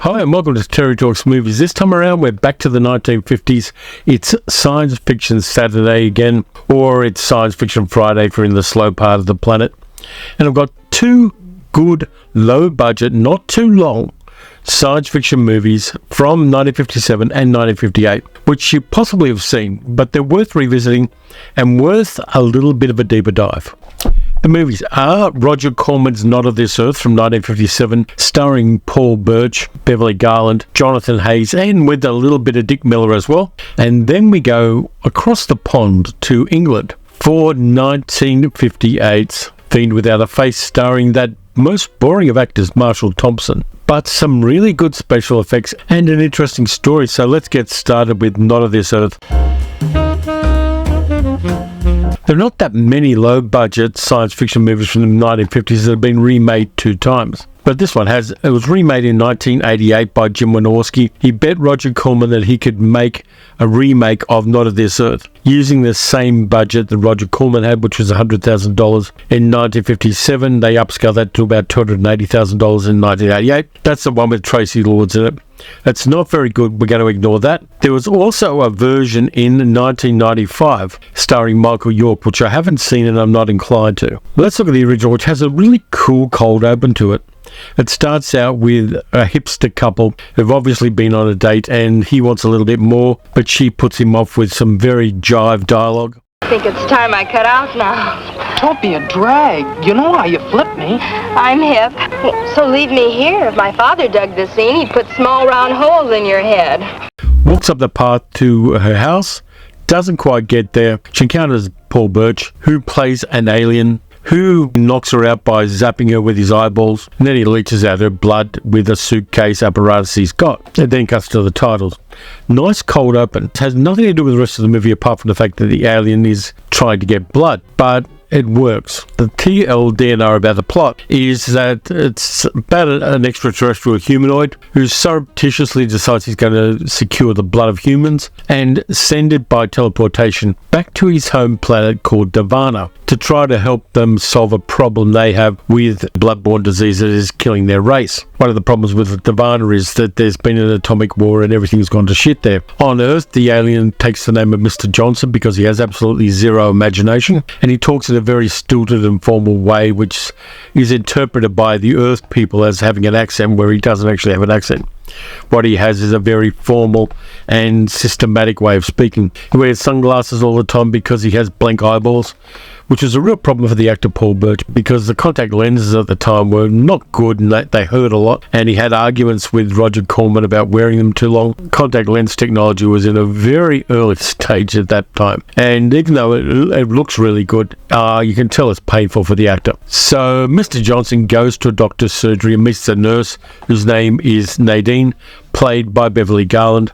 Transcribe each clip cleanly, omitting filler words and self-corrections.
Hi and welcome to Terry Talks Movies. This time around we're back to the 1950s. It's Science Fiction Saturday again, or it's Science Fiction Friday if you're in the slow part of the planet. And I've got two good, low budget, not too long, science fiction movies from 1957 and 1958, which you possibly have seen, but they're worth revisiting and worth a little bit of a deeper dive. The movies are Roger Corman's Not of This Earth from 1957, starring Paul Birch, Beverly Garland, Jonathan Hayes, and with a little bit of Dick Miller as well. And then we go across the pond to England for 1958's Fiend Without A Face, starring that most boring of actors, Marshall Thompson. But some really good special effects and an interesting story. So let's get started with Not of This Earth. There are not that many low-budget science fiction movies from the 1950s that have been remade 2 times. But this one has. It was remade in 1988 by Jim Wynorski. He bet Roger Corman that he could make a remake of Not of This Earth using the same budget that Roger Corman had, which was $100,000. In 1957, they upscaled that to about $280,000 in 1988. That's the one with Tracy Lords in it. It's not very good. We're going to ignore that. There was also a version in 1995 starring Michael York, which I haven't seen and I'm not inclined to. Let's look at the original, which has a really cool cold open to it. It starts out with a hipster couple who've obviously been on a date and he wants a little bit more, but she puts him off with some very jive dialogue. I think it's time I cut out now. Don't be a drag. You know how you flip me. I'm hip. So leave me here. If my father dug the scene, he'd put small round holes in your head. Walks up the path to her house, doesn't quite get there. She encounters Paul Birch, who plays an alien, who knocks her out by zapping her with his eyeballs, and then he leeches out her blood with a suitcase apparatus he's got. It then cuts to the titles. Nice cold open. It has nothing to do with the rest of the movie apart from the fact that the alien is trying to get blood, but it works. The TLDR about the plot is that it's about an extraterrestrial humanoid who surreptitiously decides he's going to secure the blood of humans and send it by teleportation back to his home planet called Davana to try to help them solve a problem they have with bloodborne disease that is killing their race. One of the problems with Davana is that there's been an atomic war and everything's gone to shit there. On Earth, the alien takes the name of Mr. Johnson because he has absolutely zero imagination, and he talks in a very stilted and formal way, which is interpreted by the Earth people as having an accent where he doesn't actually have an accent. What he has is a very formal and systematic way of speaking. He wears sunglasses all the time because he has blank eyeballs, which is a real problem for the actor Paul Birch because the contact lenses at the time were not good and they hurt a lot, and he had arguments with Roger Corman about wearing them too long. Contact lens technology was in a very early stage at that time, and even though it looks really good, you can tell it's painful for the actor. So Mr. Johnson goes to a doctor's surgery and meets a nurse whose name is Nadine, played by Beverly Garland,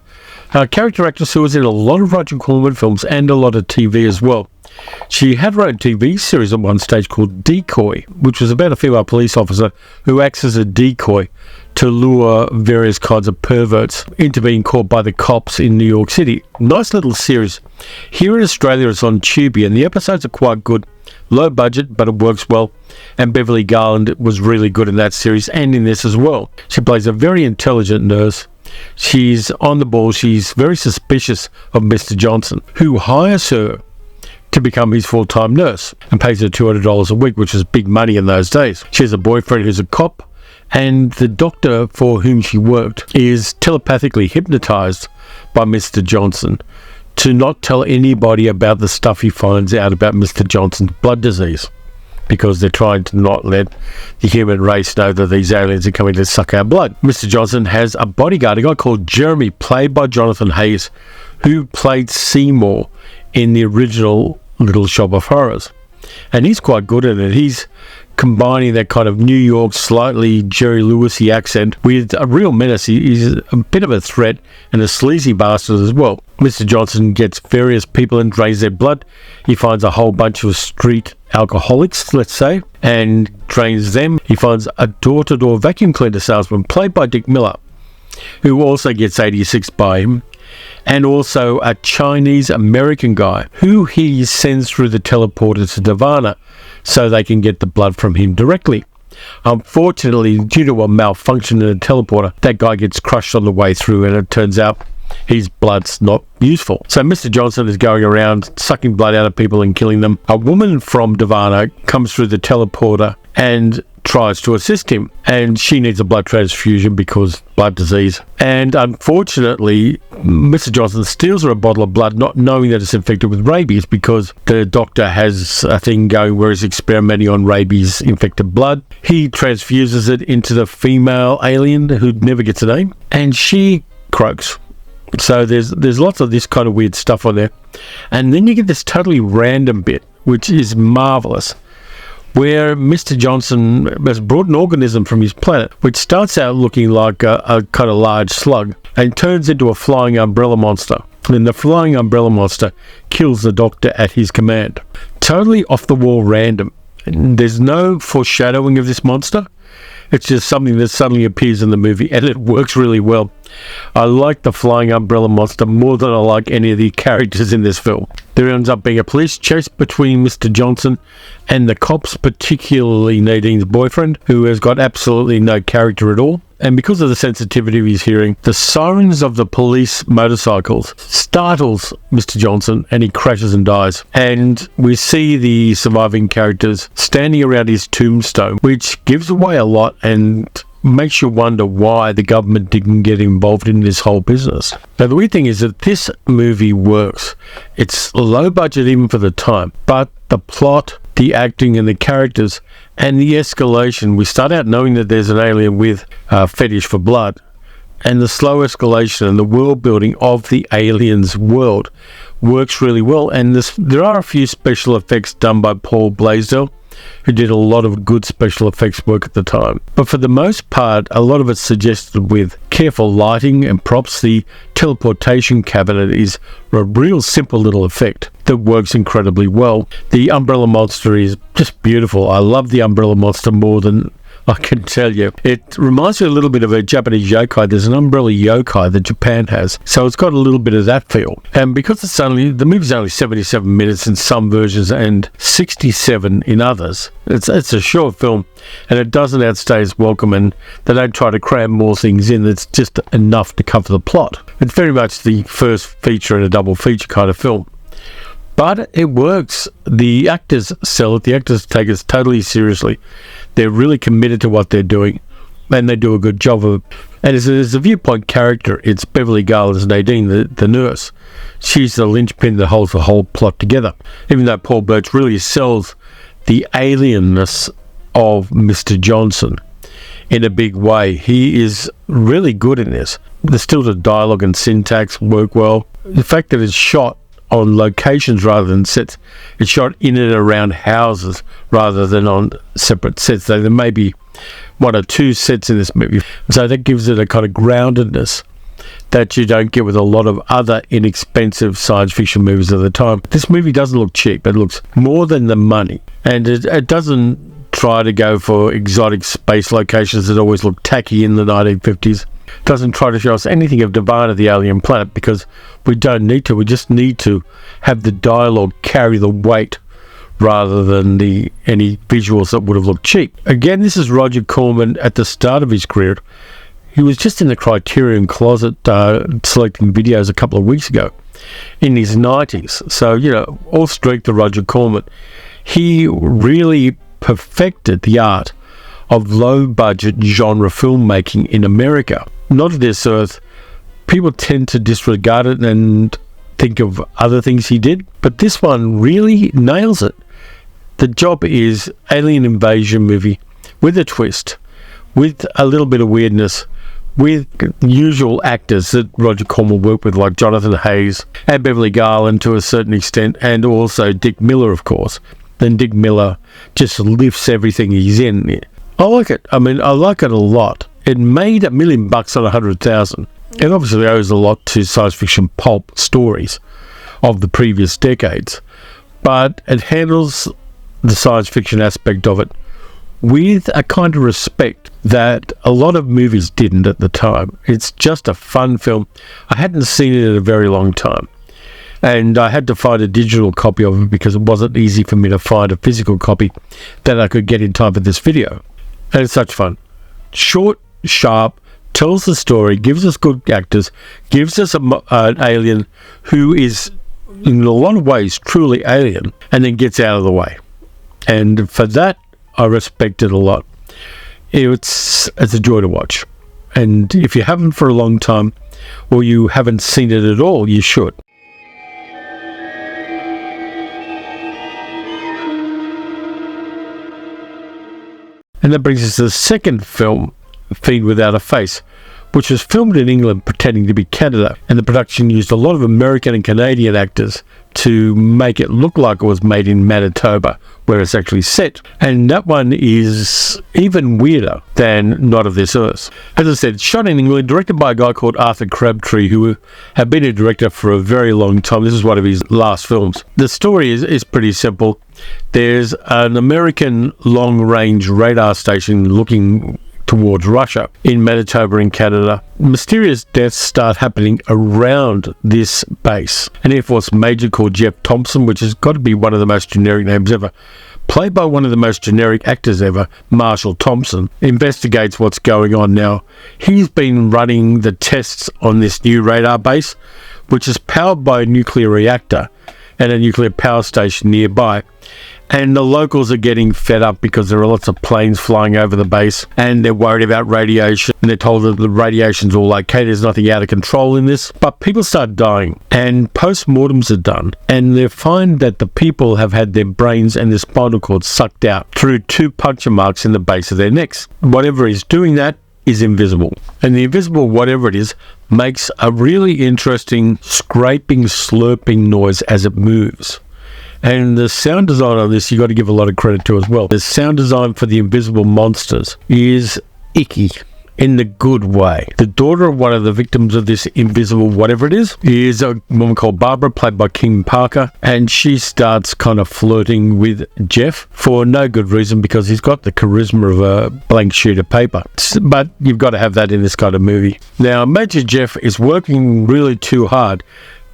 a character actress who was in a lot of Roger Corman films and a lot of TV as well. She had her own TV series at one stage called Decoy, which was about a female police officer who acts as a decoy to lure various kinds of perverts into being caught by the cops in New York City. Nice little series. Here in Australia it's on Tubi and the episodes are quite good. Low budget, but it works well. And Beverly Garland was really good in that series and in this as well. She plays a very intelligent nurse. She's on the ball. She's very suspicious of Mr. Johnson, who hires her to become his full-time nurse and pays her $200 a week, which is big money in those days. She has a boyfriend who's a cop, and the doctor for whom she worked is telepathically hypnotized by Mr. Johnson to not tell anybody about the stuff he finds out about Mr. Johnson's blood disease, because they're trying to not let the human race know that these aliens are coming to suck our blood. Mr. Johnson has a bodyguard, a guy called Jeremy, played by Jonathan Hayes, who played Seymour in the original Little Shop of Horrors. And he's quite good at it. He's combining that kind of New York, slightly Jerry Lewis-y accent with a real menace. He's a bit of a threat and a sleazy bastard as well. Mr. Johnson gets various people and drains their blood. He finds a whole bunch of street alcoholics, let's say, and drains them. He finds a door-to-door vacuum cleaner salesman, played by Dick Miller, who also gets 86 by him, and also a Chinese-American guy who he sends through the teleporter to Davana so they can get the blood from him directly. Unfortunately, due to a malfunction in a teleporter, that guy gets crushed on the way through, and it turns out his blood's not useful. So Mr. Johnson is going around sucking blood out of people and killing them. A woman from Devana comes through the teleporter and tries to assist him, and she needs a blood transfusion because blood disease. And unfortunately, Mr. Johnson steals her a bottle of blood, not knowing that it's infected with rabies, because the doctor has a thing going where he's experimenting on rabies infected blood. He transfuses it into the female alien who never gets a name, and she croaks. So there's lots of this kind of weird stuff on there. And then you get this totally random bit, which is marvelous, where Mr. Johnson has brought an organism from his planet, which starts out looking like a kind of large slug and turns into a flying umbrella monster. And the flying umbrella monster kills the doctor at his command. Totally off the wall random. There's no foreshadowing of this monster. It's just something that suddenly appears in the movie, and it works really well. I like the flying umbrella monster more than I like any of the characters in this film. There ends up being a police chase between Mr. Johnson and the cops, particularly Nadine's boyfriend, who has got absolutely no character at all. And because of the sensitivity of his hearing, the sirens of the police motorcycles startles Mr. Johnson, and he crashes and dies. And we see the surviving characters standing around his tombstone, which gives away a lot and makes you wonder why the government didn't get involved in this whole business. Now, the weird thing is that this movie works. It's low budget even for the time, but the plot, the acting and the characters and the escalation, we start out knowing that there's an alien with a fetish for blood, and the slow escalation and the world building of the alien's world works really well. And there are a few special effects done by Paul Blaisdell, who did a lot of good special effects work at the time. But for the most part, a lot of it's suggested with careful lighting and props. The teleportation cabinet is a real simple little effect that works incredibly well. The umbrella monster is just beautiful. I love the umbrella monster more than I can tell you. It reminds me a little bit of a Japanese yokai. There's an umbrella yokai that Japan has, so it's got a little bit of that feel. And because the movie's only 77 minutes in some versions and 67 in others, it's a short film, and it doesn't outstay its welcome, and they don't try to cram more things in. It's just enough to cover the plot. It's very much the first feature in a double feature kind of film. But it works. The actors sell it. The actors take it totally seriously. They're really committed to what they're doing, and they do a good job of it. And as a viewpoint character, it's Beverly Gale as Nadine, the nurse. She's the linchpin that holds the whole plot together, even though Paul Birch really sells the alienness of Mr. Johnson in a big way. He is really good in this. The stilted dialogue and syntax work well. The fact that it's shot on locations rather than sets. It's shot in and around houses rather than on separate sets. So there may be one or two sets in this movie. So that gives it a kind of groundedness that you don't get with a lot of other inexpensive science fiction movies of the time. This movie doesn't look cheap. It looks more than the money. And it doesn't try to go for exotic space locations that always look tacky in the 1950s. Doesn't try to show us anything of Devana, the alien planet, because we don't need to. We just need to have the dialogue carry the weight rather than any visuals that would have looked cheap. Again, this is Roger Corman at the start of his career. He was just in the Criterion closet selecting videos a couple of weeks ago in his 90s. So, all strength to Roger Corman. He really perfected the art of low-budget genre filmmaking in America. Not of this earth. People tend to disregard it and think of other things he did, but this one really nails it. The job is alien invasion movie with a twist, with a little bit of weirdness, with usual actors that Roger Corman worked with, like Jonathan Hayes and Beverly Garland to a certain extent, and also Dick Miller, of course. Then Dick Miller just lifts everything he's in. I like it. I like it a lot. It made $1 million on 100,000. It obviously owes a lot to science fiction pulp stories of the previous decades, but it handles the science fiction aspect of it with a kind of respect that a lot of movies didn't at the time. It's just a fun film. I hadn't seen it in a very long time, and I had to find a digital copy of it because it wasn't easy for me to find a physical copy that I could get in time for this video. And it's such fun. Short, sharp, tells the story, gives us good actors, gives us an alien who is, in a lot of ways, truly alien, and then gets out of the way. And for that, I respect it a lot. It's a joy to watch. And if you haven't for a long time, or you haven't seen it at all, you should. And that brings us to the second film, Fiend Without A Face, which was filmed in England pretending to be Canada, and the production used a lot of American and Canadian actors to make it look like it was made in Manitoba, where it's actually set. And that one is even weirder than Not of This Earth. As I said, shot in England, directed by a guy called Arthur Crabtree, who had been a director for a very long time. This is one of his last films. The story is pretty simple. There's an American long-range radar station looking towards Russia in Manitoba in Canada. Mysterious deaths start happening around this base. An Air Force major called Jeff Thompson, which has got to be one of the most generic names ever, played by one of the most generic actors ever, Marshall Thompson, investigates what's going on now. He's been running the tests on this new radar base, which is powered by a nuclear reactor and a nuclear power station nearby. And the locals are getting fed up because there are lots of planes flying over the base, and they're worried about radiation, and they're told that the radiation's all okay, there's nothing out of control in this. But people start dying, and post-mortems are done, and they find that the people have had their brains and their spinal cord sucked out through 2 puncture marks in the base of their necks. Whatever is doing that is invisible. And the invisible, whatever it is, makes a really interesting scraping, slurping noise as it moves. And the sound design on this, you've got to give a lot of credit to as well. The sound design for the invisible monsters is icky in the good way. The daughter of one of the victims of this invisible whatever it is a woman called Barbara, played by Kim Parker, and she starts kind of flirting with Jeff for no good reason, because he's got the charisma of a blank sheet of paper. But you've got to have that in this kind of movie. Now, Major Jeff is working really too hard.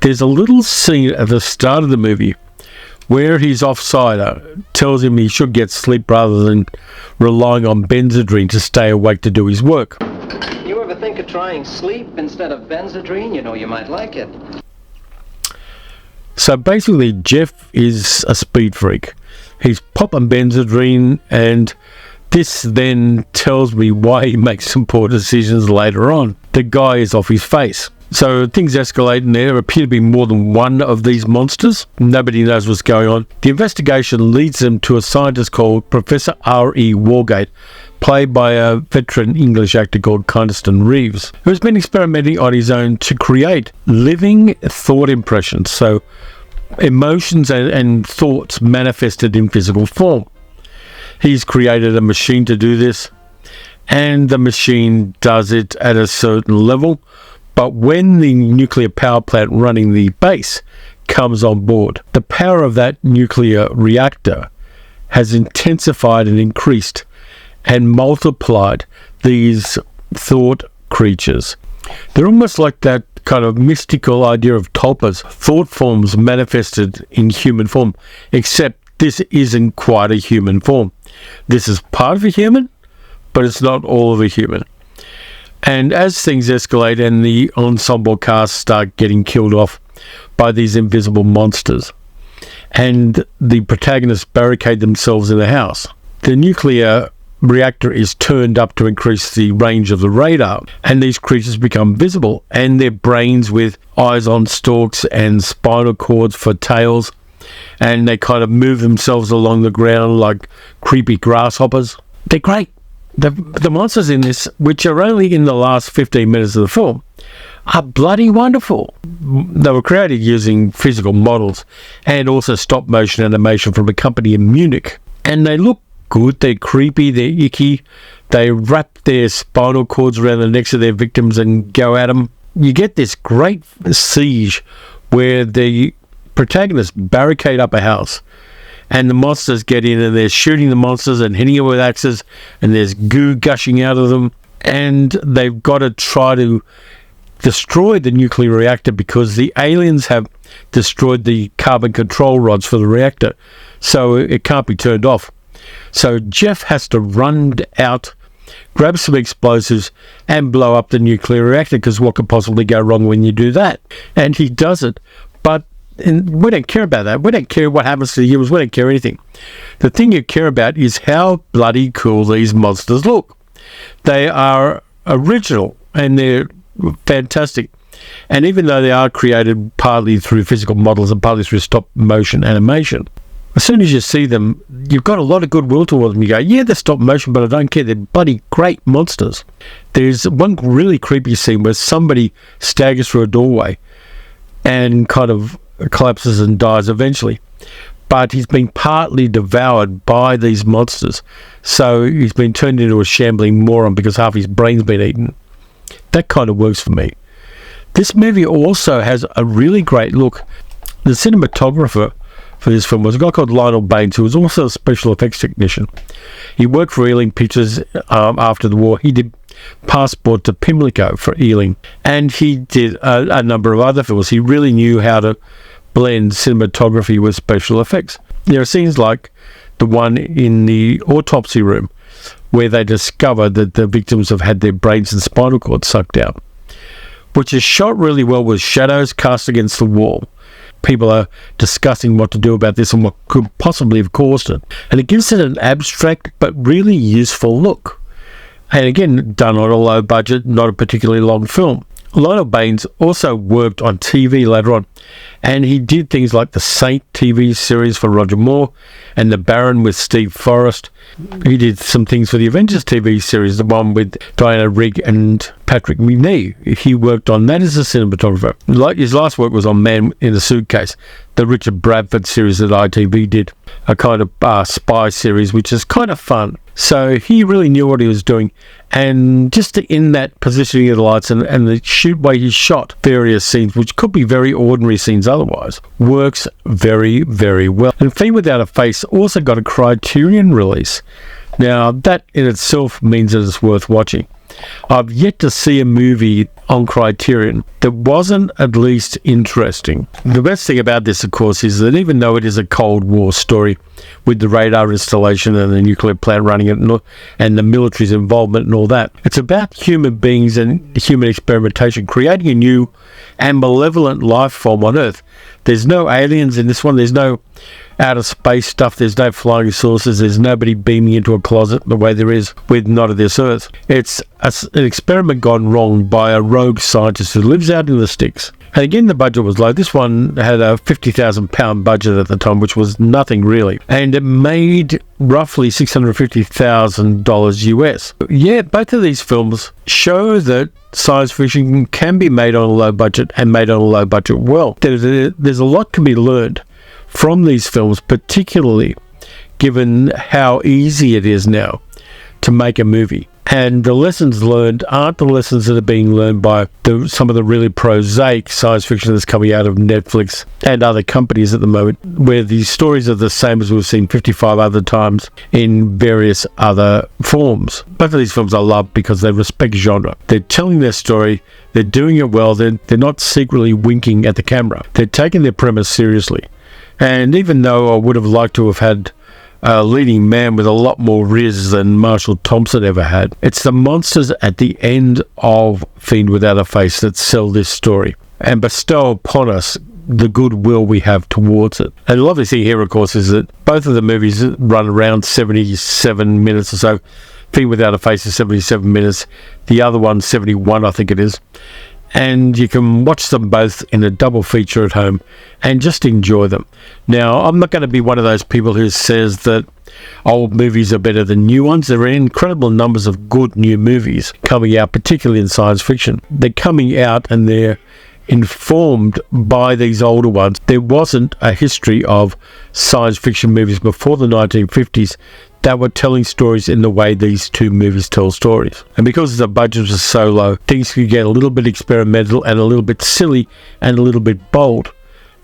There's a little scene at the start of the movie where his offsider tells him he should get sleep rather than relying on Benzedrine to stay awake to do his work. You ever think of trying sleep instead of Benzedrine? You know, you might like it. So basically, Jeff is a speed freak. He's popping Benzedrine, and this then tells me why he makes some poor decisions later on. The guy is off his face. So things escalate, and there appear to be more than one of these monsters. Nobody knows what's going on. The investigation leads them to a scientist called Professor R.E. Wargate, played by a veteran English actor called Kynaston Reeves, who has been experimenting on his own to create living thought impressions, so emotions and thoughts manifested in physical form. He's created a machine to do this, and the machine does it at a certain level. But when the nuclear power plant running the base comes on board, the power of that nuclear reactor has intensified and increased and multiplied these thought creatures. They're almost like that kind of mystical idea of tulpas, thought forms manifested in human form, except this isn't quite a human form. This is part of a human, but it's not all of a human. And as things escalate and the ensemble cast start getting killed off by these invisible monsters, and the protagonists barricade themselves in the house, the nuclear reactor is turned up to increase the range of the radar, and these creatures become visible, and their brains with eyes on stalks and spinal cords for tails, and they kind of move themselves along the ground like creepy grasshoppers. They're great. The monsters in this, which are only in the last 15 minutes of the film, are bloody wonderful. They were created using physical models and also stop motion animation from a company in Munich. And they look good, they're creepy, they're icky. They wrap their spinal cords around the necks of their victims and go at them. You get this great siege where the protagonists barricade up a house, and the monsters get in, and they're shooting the monsters and hitting them with axes, and there's goo gushing out of them, and they've got to try to destroy the nuclear reactor because the aliens have destroyed the carbon control rods for the reactor, so it can't be turned off. So Jeff has to run out, grab some explosives, and blow up the nuclear reactor, because what could possibly go wrong when you do that? And he does it. But we don't care about that. We don't care what happens to the humans. We don't care anything. The thing you care about is how bloody cool these monsters look. They are original and they're fantastic. And even though they are created partly through physical models and partly through stop motion animation, as soon as you see them, you've got a lot of goodwill towards them. You go, yeah, they're stop motion, but I don't care. They're bloody great monsters. There's one really creepy scene where somebody staggers through a doorway and kind of collapses and dies eventually. But he's been partly devoured by these monsters. So he's been turned into a shambling moron because half his brain's been eaten. That kind of works for me. This movie also has a really great look. The cinematographer for this film was a guy called Lionel Baines, who was also a special effects technician. He worked for Ealing Pictures after the war. He did Passport to Pimlico for Ealing, and he did a number of other films. He really knew how to blend cinematography with special effects. There are scenes like the one in the autopsy room where they discover that the victims have had their brains and spinal cord sucked out, which is shot really well with shadows cast against the wall. People are discussing what to do about this and what could possibly have caused it. And it gives it an abstract but really useful look. And again, done on a low budget, not a particularly long film. Lionel Baines also worked on TV later on, and he did things like the Saint TV series for Roger Moore and The Baron with Steve Forrest. He did some things for the Avengers TV series, the one with Diana Rigg and Patrick Macnee. He worked on that as a cinematographer. Like his last work was on Man in a Suitcase, the Richard Bradford series that ITV did, a kind of spy series, which is kind of fun. So he really knew what he was doing, and just in that positioning of the lights and the way he shot various scenes, which could be very ordinary scenes otherwise, works very, very well. And Fiend Without A Face also got a Criterion release. Now, that in itself means that it's worth watching. I've yet to see a movie on Criterion that wasn't at least interesting. The best thing about this, of course, is that even though it is a Cold War story with the radar installation and the nuclear plant running it and the military's involvement and all that, it's about human beings and human experimentation, creating a new and malevolent life form on Earth. There's no aliens in this one. There's no outer space stuff. There's no flying saucers. There's nobody beaming into a closet the way there is with Not of This Earth. It's an experiment gone wrong by a rogue scientist who lives out in the sticks. And again, the budget was low. This one had a £50,000 budget at the time, which was nothing really. And it made roughly $650,000 US. Yeah, both of these films show that science fiction can be made on a low budget and made on a low budget well. There's a lot can be learned from these films, particularly given how easy it is now to make a movie. And the lessons learned aren't the lessons that are being learned by some of the really prosaic science fiction that's coming out of Netflix and other companies at the moment, where these stories are the same as we've seen 55 other times in various other forms. Both of these films I love because they respect genre. They're telling their story, they're doing it well, they're not secretly winking at the camera. They're taking their premise seriously. And even though I would have liked to have had a leading man with a lot more riz than Marshall Thompson ever had, it's the monsters at the end of Fiend Without A Face that sell this story and bestow upon us the goodwill we have towards it. And the lovely thing here, of course, is that both of the movies run around 77 minutes or so. Fiend Without A Face is 77 minutes. The other one, 71, I think it is. And you can watch them both in a double feature at home and just enjoy them. Now, I'm not going to be one of those people who says that old movies are better than new ones. There are incredible numbers of good new movies coming out, particularly in science fiction. They're coming out and they're informed by these older ones. There wasn't a history of science fiction movies before the 1950s that were telling stories in the way these two movies tell stories. And because the budget was so low, things could get a little bit experimental and a little bit silly and a little bit bold.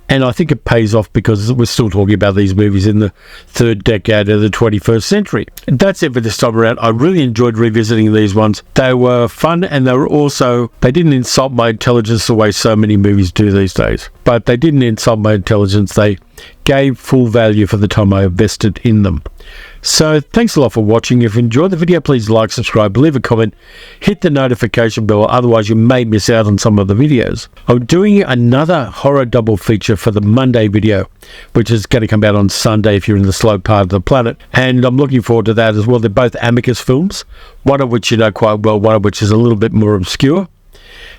And I think it pays off because we're still talking about these movies in the third decade of the 21st century. And that's it for this time around. I really enjoyed revisiting these ones. They were fun, and they didn't insult my intelligence the way so many movies do these days. But they didn't insult my intelligence. They gave full value for the time I invested in them. So thanks a lot for watching. If you enjoyed the video, please like, subscribe, leave a comment, hit the notification bell, otherwise you may miss out on some of the videos. I'm doing another horror double feature for the Monday video, which is going to come out on Sunday if you're in the slow part of the planet, and I'm looking forward to that as well. They're both Amicus films, one of which you know quite well, one of which is a little bit more obscure.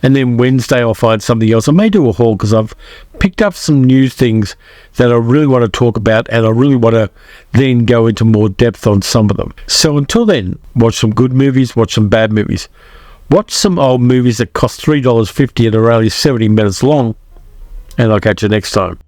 And then Wednesday I'll find something else. I may do a haul because I've picked up some new things that I really want to talk about, and I really want to then go into more depth on some of them. So until then, watch some good movies, watch some bad movies. Watch some old movies that cost $3.50 and are only 70 minutes long. And I'll catch you next time.